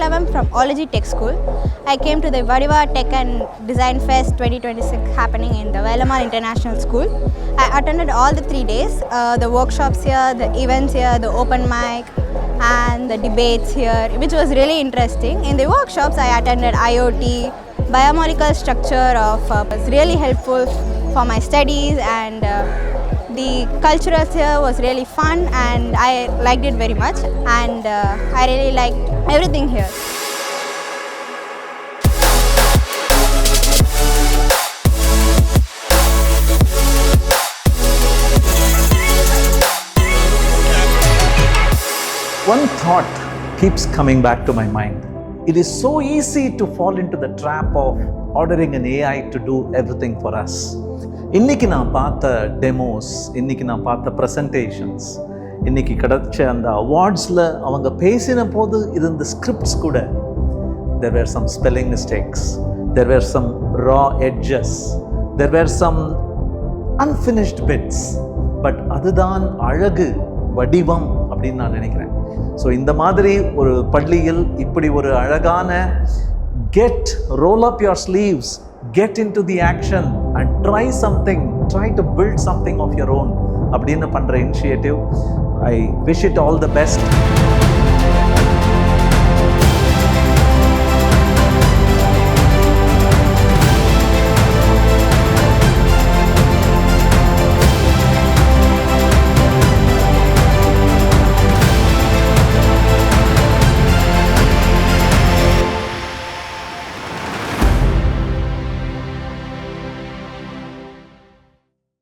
Palavam from Ology Tech School. I came to the Vadiva Tech and Design Fest 2026 happening in the Velamar International School. I attended all the 3 days, the workshops here, the events here, the open mic and the debates here, which was really interesting. In the workshops I attended IoT, biomolecular structure was really helpful for my studies, and the culturals here was really fun and I liked it very much, and I really liked everything here. One thought keeps coming back to my mind. It is so easy to fall into the trap of ordering an AI to do everything for us. இன்னைக்கு நான் பார்த்த demos, இன்னைக்கு நான் பார்த்த presentations, இன்னைக்கு கிடைச்ச அந்த அவார்ட்ஸில் அவங்க பேசின போது இருந்த ஸ்கிரிப்ட்ஸ் கூட there were some spelling mistakes, there were some raw edges, there were some unfinished bits. But அதுதான் அழகு, வடிவம் அப்படின்னு நான் நினைக்கிறேன். ஸோ இந்த மாதிரி ஒரு பள்ளியில் இப்படி ஒரு அழகான roll up your sleeves, get into the action and try something, try to build something of your own அப்படின்னு பண்ற initiative. I wish it all the best.